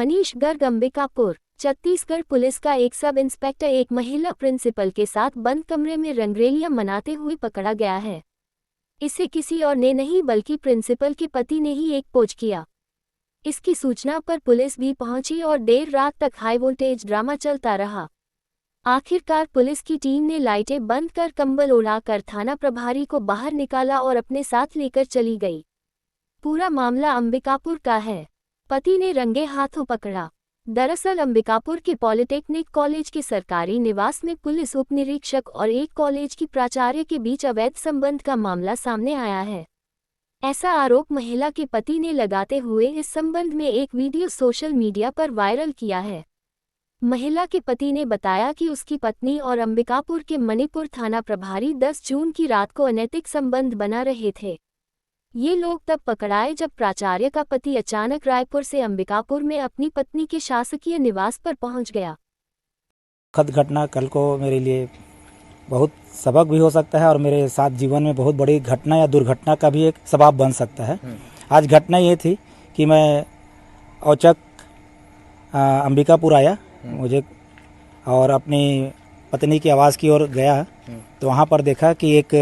Manish Garg Ambikapur. Chhattisgarh police का एक sub inspector एक महिला प्रिंसिपल के साथ बंद कमरे में रंगरेलियां मनाते हुए पकड़ा गया है। इसे किसी और ने नहीं बल्कि प्रिंसिपल के पति ने ही एक पोज किया। इसकी सूचना पर पुलिस भी पहुंची और देर रात तक हाई वोल्टेज ड्रामा चलता रहा। आखिरकार पुलिस की टीम ने लाइटें बंद कर कंबल उड़ाकर थाना प्रभारी को बाहर निकाला और अपने साथ लेकर चली गई। पूरा मामला अंबिकापुर का है। पति ने रंगे हाथों पकड़ा। दरअसल अंबिकापुर के पॉलिटेक्निक कॉलेज के सरकारी निवास में पुलिस उप निरीक्षक और एक कॉलेज की प्राचार्य के बीच अवैध संबंध का मामला सामने आया है। ऐसा आरोप महिला के पति ने लगाते हुए इस संबंध में एक वीडियो सोशल मीडिया पर वायरल किया है। महिला के पति ने बताया कि उसकी पत्नी और अंबिकापुर के मणिपुर थाना प्रभारी 10 जून की रात को अनैतिक संबंध बना रहे थे। ये लोग तब पकड़ाए जब प्राचार्य का पति अचानक रायपुर से अंबिकापुर में अपनी पत्नी के शासकीय निवास पर पहुंच गया। दुखद घटना कल को मेरे लिए बहुत सबक भी हो सकता है और मेरे साथ जीवन में बहुत बड़ी घटना या दुर्घटना का भी एक सबब बन सकता है। आज घटना ये थी कि मैं औचक अंबिकापुर आया मुझे और अपनी पत्नी के आवास की ओर गया तो वहाँ पर देखा कि एक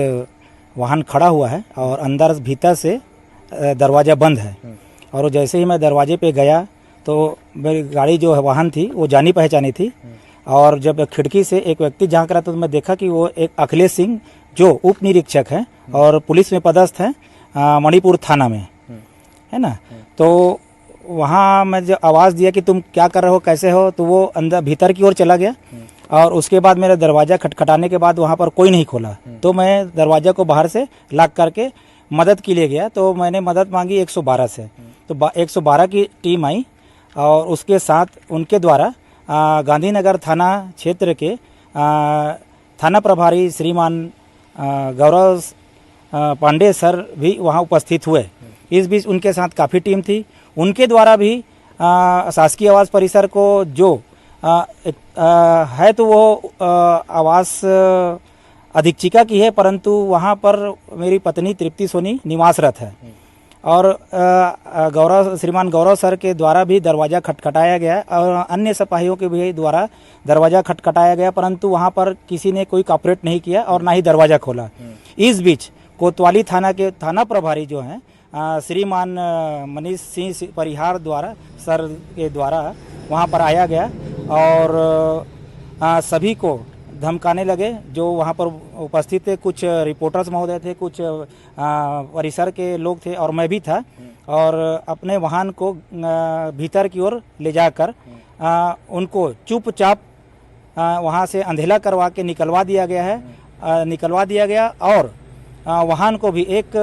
वाहन खड़ा हुआ है और अंदर भीतर से दरवाज़ा बंद है। और जैसे ही मैं दरवाजे पे गया तो मेरी गाड़ी जो है वाहन थी वो जानी पहचानी थी और जब खिड़की से एक व्यक्ति झांक रहा था तो मैं देखा कि वो एक अखिलेश सिंह जो उप निरीक्षक है और पुलिस में पदस्थ है मणिपुर थाना में, है ना। तो वहाँ मैं जब आवाज़ दिया कि तुम क्या कर रहे हो, कैसे हो, तो वो अंदर भीतर की ओर चला गया और उसके बाद मेरा दरवाज़ा खटखटाने के बाद वहाँ पर कोई नहीं खोला तो मैं दरवाज़ा को बाहर से लॉक करके मदद के लिए गया। तो मैंने मदद मांगी 112 से, तो 112 की टीम आई और उसके साथ उनके द्वारा गांधीनगर थाना क्षेत्र के थाना प्रभारी श्रीमान गौरव पांडे सर भी वहाँ उपस्थित हुए। इस बीच उनके साथ काफ़ी टीम थी। उनके द्वारा भी शासकीय आवास परिसर को जो है तो वो आवास अधीक्षिका की है, परंतु वहाँ पर मेरी पत्नी तृप्ति सोनी निवासरत है और श्रीमान गौरव सर के द्वारा भी दरवाज़ा खटखटाया गया और अन्य सिपाहियों के भी द्वारा दरवाज़ा खटखटाया गया, परंतु वहाँ पर किसी ने कोई कॉपरेट नहीं किया और ना ही दरवाज़ा खोला। इस बीच कोतवाली थाना के थाना प्रभारी जो हैं श्रीमान मनीष सिंह परिहार द्वारा सर के द्वारा वहाँ पर आया गया और सभी को धमकाने लगे जो वहाँ पर उपस्थित थे। कुछ रिपोर्टर्स महोदय थे, कुछ परिसर के लोग थे और मैं भी था और अपने वाहन को भीतर की ओर ले जाकर उनको चुपचाप वहाँ से अंधेला करवा के निकलवा दिया गया और वाहन को भी एक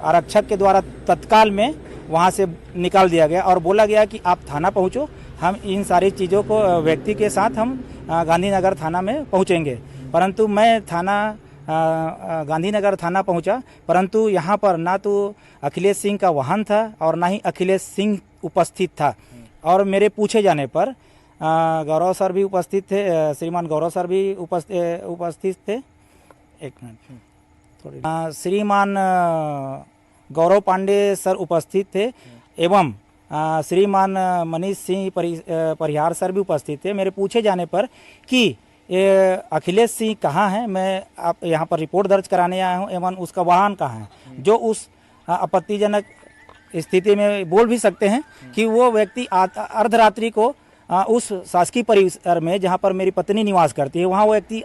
आरक्षक के द्वारा तत्काल में वहाँ से निकाल दिया गया और बोला गया कि आप थाना पहुँचो, हम इन सारी चीज़ों को व्यक्ति के साथ हम गांधीनगर थाना में पहुँचेंगे। परंतु मैं गांधीनगर थाना पहुँचा, परंतु यहाँ पर ना तो अखिलेश सिंह का वाहन था और ना ही अखिलेश सिंह उपस्थित था। और मेरे पूछे जाने पर गौरव सर भी उपस्थित थे, श्रीमान गौरव सर भी उपस्थित थे। एक मिनट, श्रीमान गौरव पांडे सर उपस्थित थे एवं श्रीमान मनीष सिंह परिहार सर भी उपस्थित थे। मेरे पूछे जाने पर कि अखिलेश सिंह कहाँ हैं, मैं आप यहाँ पर रिपोर्ट दर्ज कराने आया हूँ एवं उसका वाहन कहाँ है, जो उस आपत्तिजनक स्थिति में बोल भी सकते हैं कि वो व्यक्ति अर्धरात्रि को उस शासकीय परिसर में जहाँ पर मेरी पत्नी निवास करती है वहाँ वो व्यक्ति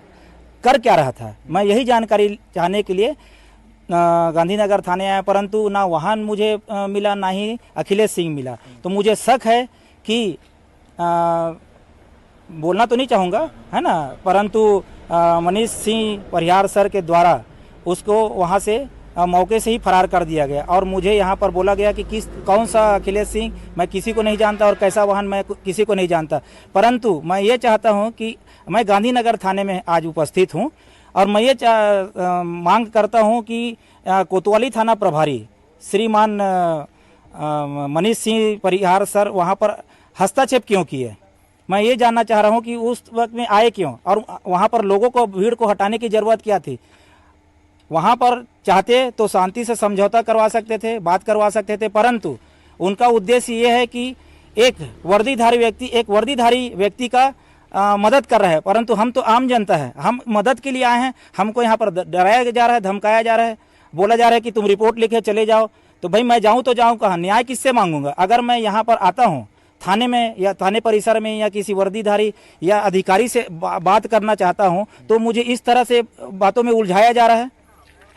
कर क्या रहा था। मैं यही जानकारी चाहने के लिए गांधीनगर थाने आया, परंतु ना वाहन मुझे मिला ना ही अखिलेश सिंह मिला। तो मुझे शक है कि बोलना तो नहीं चाहूँगा, है ना, परंतु मनीष सिंह परिहार सर के द्वारा उसको वहाँ से मौके से ही फरार कर दिया गया और मुझे यहाँ पर बोला गया कि कौन सा अखिलेश सिंह, मैं किसी को नहीं जानता और कैसा वाहन मैं किसी को नहीं जानता। परंतु मैं ये चाहता हूँ कि मैं गांधीनगर थाने में आज उपस्थित हूँ और मैं ये मांग करता हूँ कि कोतवाली थाना प्रभारी श्रीमान मनीष सिंह परिहार सर वहाँ पर हस्तक्षेप क्यों किए। मैं ये जानना चाह रहा हूँ कि उस वक्त में आए क्यों और वहाँ पर लोगों को भीड़ को हटाने की ज़रूरत क्या थी। वहाँ पर चाहते तो शांति से समझौता करवा सकते थे, बात करवा सकते थे, परंतु उनका उद्देश्य ये है कि एक वर्दीधारी व्यक्ति का मदद कर रहा है, परंतु हम तो आम जनता है, हम मदद के लिए आए हैं। हमको यहाँ पर डराया जा रहा है, धमकाया जा रहा है, बोला जा रहा है कि तुम रिपोर्ट लिखे चले जाओ। तो भाई मैं जाऊँ तो जाऊँ कहाँ, न्याय किससे मांगूंगा? अगर मैं यहाँ पर आता हूँ थाने में या थाने परिसर में या किसी वर्दीधारी या अधिकारी से बात करना चाहता हूँ तो मुझे इस तरह से बातों में उलझाया जा रहा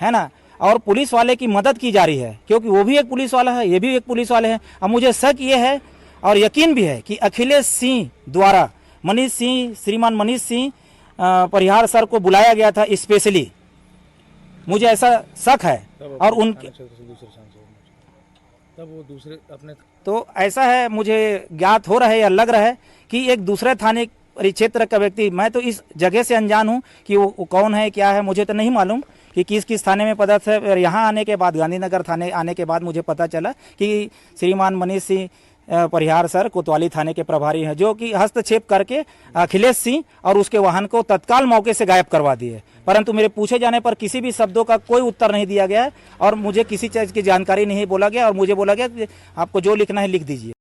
है ना। और पुलिस वाले की मदद की जा रही है, क्योंकि वो भी एक पुलिस वाला है, ये भी एक पुलिस वाले हैं। अब मुझे शक ये है और यकीन भी है कि अखिलेश सिंह द्वारा श्रीमान मनीष सिंह परिहार सर को बुलाया गया था स्पेशली, मुझे ऐसा शक है। और उनके तब वो दूसरे अपने तो ऐसा है, मुझे ज्ञात हो रहा है या लग रहा है कि एक दूसरे थाने परिक्षेत्र का व्यक्ति, मैं तो इस जगह से अनजान हूँ कि वो कौन है क्या है, मुझे तो नहीं मालूम कि किस किस थाने में पदस्थ है। और यहाँ आने के बाद, गांधीनगर थाने आने के बाद मुझे पता चला कि श्रीमान मनीष सिंह परिहार सर कोतवाली थाने के प्रभारी हैं, जो कि हस्तक्षेप करके अखिलेश सिंह और उसके वाहन को तत्काल मौके से गायब करवा दिए। परंतु मेरे पूछे जाने पर किसी भी शब्दों का कोई उत्तर नहीं दिया गया है और मुझे किसी चीज़ की जानकारी नहीं बोला गया और मुझे बोला गया कि आपको जो लिखना है लिख दीजिए।